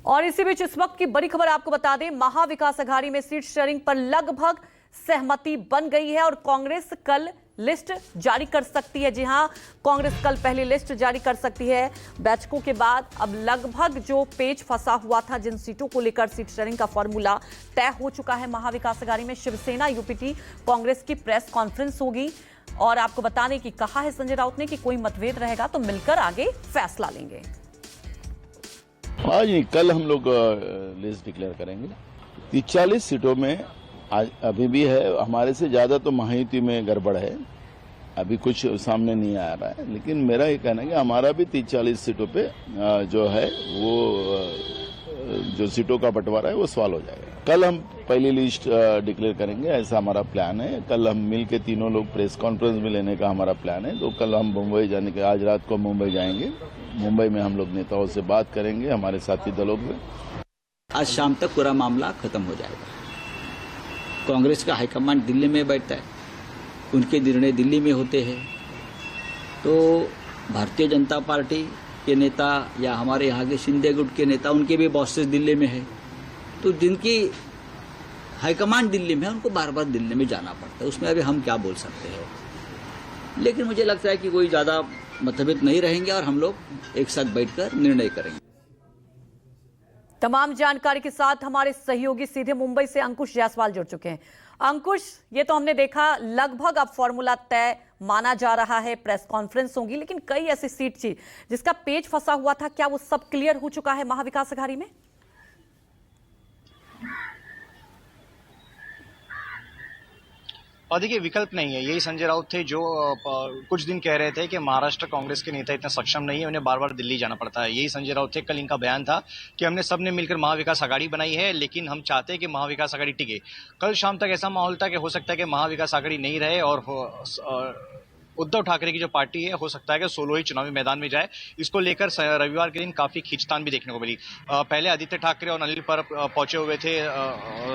और इसी बीच इस वक्त की बड़ी खबर आपको बता दें, महाविकास अघाड़ी में सीट शेयरिंग पर लगभग सहमति बन गई है और कांग्रेस कल लिस्ट जारी कर सकती है। जी हां, कांग्रेस कल पहली लिस्ट जारी कर सकती है। बैठकों के बाद अब लगभग जो पेच फंसा हुआ था, जिन सीटों को लेकर सीट शेयरिंग का फॉर्मूला तय हो चुका है महाविकास अघाड़ी में। शिवसेना यूपीटी कांग्रेस की प्रेस कॉन्फ्रेंस होगी और आपको बताने की कहा है संजय राउत ने कि कोई मतभेद रहेगा तो मिलकर आगे फैसला लेंगे। आज नहीं, कल हम लोग लिस्ट डिक्लेयर करेंगे। 40 सीटों में आज अभी भी है, हमारे से ज्यादा तो महायुति में गड़बड़ है, अभी कुछ सामने नहीं आ रहा है। लेकिन मेरा ये कहना है कि हमारा भी 30-40 सीटों पे जो है वो जो सीटों का बंटवारा है वो सवाल हो जाएगा। कल हम पहली लिस्ट डिक्लेयर करेंगे, ऐसा हमारा प्लान है। कल हम मिल के तीनों लोग प्रेस कॉन्फ्रेंस में लेने का हमारा प्लान है। तो कल हम मुंबई जाने के, आज रात को मुंबई जाएंगे। मुंबई में हम लोग नेताओं से बात करेंगे, हमारे साथी दलों से। आज शाम तक पूरा मामला खत्म हो जाएगा। कांग्रेस का हाईकमांड दिल्ली में बैठता है, उनके निर्णय दिल्ली में होते हैं। तो भारतीय जनता पार्टी के नेता या हमारे यहाँ के शिंदे गुट के नेता, उनके भी बॉसेस दिल्ली में है। तो जिनकी हाईकमांड दिल्ली में है, उनको बार बार दिल्ली में जाना पड़ता है। उसमें अभी हम क्या बोल सकते हैं। लेकिन मुझे लगता है कि कोई ज्यादा मतभेद नहीं रहेंगे और हम लोग एक साथ बैठकर निर्णय करेंगे। तमाम जानकारी के साथ हमारे सहयोगी सीधे मुंबई से अंकुश जायसवाल जुड़ चुके हैं। अंकुश, ये तो हमने देखा लगभग अब फॉर्मूला तय माना जा रहा है, प्रेस कॉन्फ्रेंस होगी, लेकिन कई ऐसी सीट थी जिसका पेच फंसा हुआ था, क्या वो सब क्लियर हो चुका है महाविकास अघाड़ी में? और देखिए, विकल्प नहीं है। यही संजय राउत थे जो कुछ दिन कह रहे थे कि महाराष्ट्र कांग्रेस के नेता इतना सक्षम नहीं है, उन्हें बार बार दिल्ली जाना पड़ता है। यही संजय राउत थे। कल इनका बयान था कि हमने सबने मिलकर महाविकास अघाड़ी बनाई है, लेकिन हम चाहते हैं कि महाविकास अघाड़ी टिके। कल शाम तक ऐसा माहौल था कि हो सकता है कि महाविकास अघाड़ी नहीं रहे और उद्धव ठाकरे की जो पार्टी है, हो सकता है कि सोलो ही चुनावी मैदान में जाए। इसको लेकर रविवार के दिन काफी खींचतान भी देखने को मिली। पहले आदित्य ठाकरे और अनिल परब पहुंचे हुए थे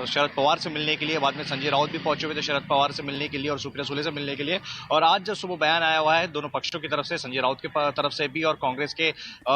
शरद पवार से मिलने के लिए। बाद में संजय राउत भी पहुंचे हुए थे शरद पवार से मिलने के लिए और सुप्रिया सुले से मिलने के लिए। और आज जब सुबह बयान आया हुआ है दोनों पक्षों की तरफ से, संजय राउत की तरफ से भी और कांग्रेस के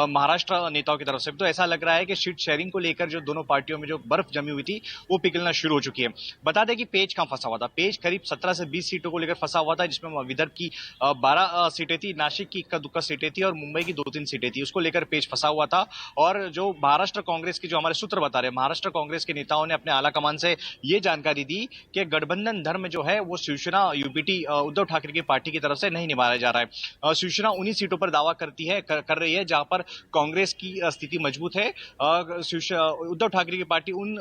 महाराष्ट्र नेताओं की तरफ से भी, तो ऐसा लग रहा है कि सीट शेयरिंग को लेकर जो दोनों पार्टियों में जो बर्फ जमी हुई थी वो पिघलना शुरू हो चुकी है। बता दें कि पेज कहां फंसा हुआ था। पेज करीब 17 से 20 सीटों को लेकर फंसा हुआ था, जिसमें विदर्भ की 12 सीटें थी, नासिक की इक्का दुक्का सीटें थी और मुंबई की 2-3 सीटें थी। उसको लेकर पेच फंसा हुआ था। और जो महाराष्ट्र कांग्रेस की, जो हमारे सूत्र बता रहे हैं, महाराष्ट्र कांग्रेस के नेताओं ने अपने आला कमान से ये जानकारी दी कि गठबंधन धर्म जो है वो शिवसेना यूपीटी उद्धव ठाकरे की पार्टी की तरफ से नहीं निभाया जा रहा है। शिवसेना उन्हीं सीटों पर दावा कर रही है जहां पर कांग्रेस की स्थिति मजबूत है। उद्धव ठाकरे की पार्टी उन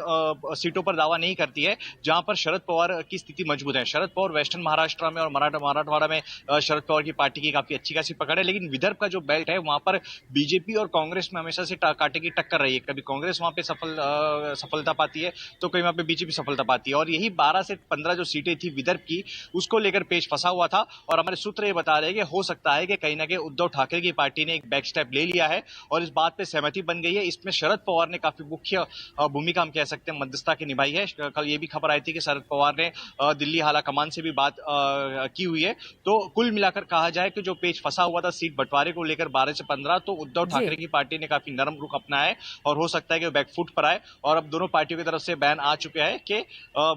सीटों पर दावा नहीं करती है जहां पर शरद पवार की स्थिति मजबूत है। शरद पवार वेस्टर्न महाराष्ट्र में और मराठवाड़ा में शरद पवार की पार्टी की काफी अच्छी खासी पकड़ है। लेकिन विदर्भ का जो बेल्ट है वहां पर बीजेपी और कांग्रेस में हमेशा से कांटे की टक्कर रही है। कभी कांग्रेस वहां पे सफलता पाती है तो कहीं वहां पे बीजेपी सफलता पाती है। और यही 12 से 15 जो सीटें थी विदर्भ की, उसको लेकर पेच फंसा हुआ था। और हमारे सूत्र ये बता रहे हैं कि हो सकता है कि कहीं ना कहीं उद्धव ठाकरे की पार्टी ने एक बैक स्टेप ले लिया है और इस बात पर सहमति बन गई है। इसमें शरद पवार ने काफी मुख्य भूमिका, हम कह सकते हैं, मध्यस्थता की निभाई है। कल ये भी खबर आई थी कि शरद पवार ने दिल्ली आला कमान से भी बात की हुई है। तो कुल मिलाकर कहा जाए कि जो पेच फंसा हुआ था सीट बंटवारे को लेकर 12 से 15, तो उद्धव ठाकरे की पार्टी ने काफी नरम रुख अपनाया है और हो सकता है कि वो बैकफुट पर आए। और अब दोनों पार्टियों की तरफ से बयान आ चुका है कि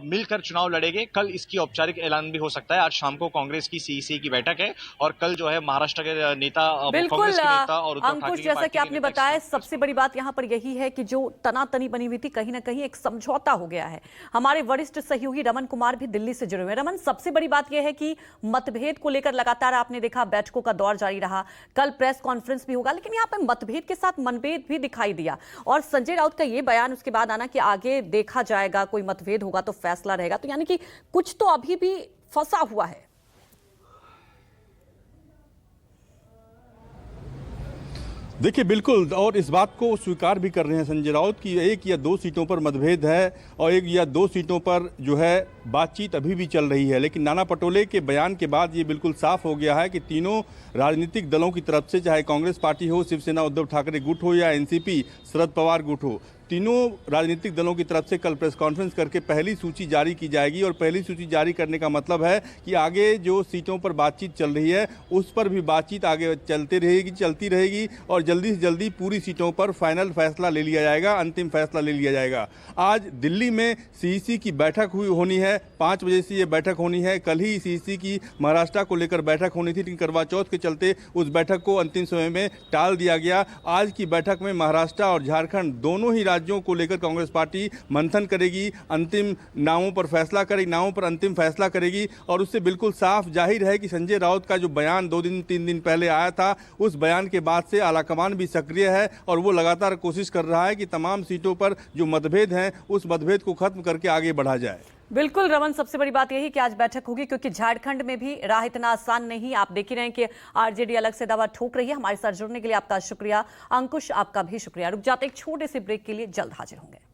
मिलकर चुनाव लड़ेंगे। कल इसकी औपचारिक ऐलान भी हो सकता है। आज शाम को कांग्रेस की सीईसी की बैठक है और कल जो है महाराष्ट्र के नेता, कांग्रेस के नेता और उद्धव ठाकरे की, जैसा कि आपने बताया, सबसे बड़ी बात यहाँ पर यही है कि जो तनातनी बनी हुई थी, कहीं ना कहीं एक समझौता हो गया है। हमारे वरिष्ठ सहयोगी रमन कुमार भी दिल्ली से जुड़े हुए हैं। रमन, सबसे बड़ी बात यह है कि मतभेद को लेकर लगातार आपने देखा बैठकों का दौर जारी रहा, कल प्रेस कॉन्फ्रेंस भी होगा, लेकिन यहाँ पर मतभेद के साथ मनभेद भी दिखाई दिया। और संजय राउत का ये बयान उसके बाद आना कि आगे देखा जाएगा, कोई मतभेद होगा तो फैसला रहेगा। तो यानी कि कुछ तो अभी भी फंसा हुआ है। देखिए, बिल्कुल, और इस बात को स्वीकार भी कर रहे हैं संजय राउत कि 1 या 2 सीटों पर मतभेद है और 1 या 2 सीटों पर जो है बातचीत अभी भी चल रही है। लेकिन नाना पटोले के बयान के बाद ये बिल्कुल साफ हो गया है कि तीनों राजनीतिक दलों की तरफ से, चाहे कांग्रेस पार्टी हो, शिवसेना उद्धव ठाकरे गुट हो या एनसीपी शरद पवार गुट हो, तीनों राजनीतिक दलों की तरफ से कल प्रेस कॉन्फ्रेंस करके पहली सूची जारी की जाएगी। और पहली सूची जारी करने का मतलब है कि आगे जो सीटों पर बातचीत चल रही है उस पर भी बातचीत आगे चलती रहेगी और जल्दी से जल्दी पूरी सीटों पर फाइनल फैसला ले लिया जाएगा, अंतिम फैसला ले लिया जाएगा। आज दिल्ली में सीईसी की बैठक होनी है, 5 बजे से ये बैठक होनी है। कल ही सीईसी की महाराष्ट्र को लेकर बैठक होनी थी, लेकिन करवा चौथ के चलते उस बैठक को अंतिम समय में टाल दिया गया। आज की बैठक में महाराष्ट्र और झारखंड दोनों ही राज्यों को लेकर कांग्रेस पार्टी मंथन करेगी, अंतिम नामों पर फैसला करेगी, नामों पर अंतिम फैसला करेगी। और उससे बिल्कुल साफ जाहिर है कि संजय राउत का जो बयान 2-3 दिन पहले आया था, उस बयान के बाद से आलाकमान भी सक्रिय है और वो लगातार कोशिश कर रहा है कि तमाम सीटों पर जो मतभेद हैं उस मतभेद को खत्म करके आगे बढ़ा जाए। बिल्कुल रमन, सबसे बड़ी बात यही कि आज बैठक होगी, क्योंकि झारखंड में भी राह इतना आसान नहीं। आप देख ही रहे हैं कि आरजेडी अलग से दावा ठोक रही है। हमारे साथ जुड़ने के लिए आपका शुक्रिया। अंकुश, आपका भी शुक्रिया। रुक जाते एक छोटे से ब्रेक के लिए, जल्द हाजिर होंगे।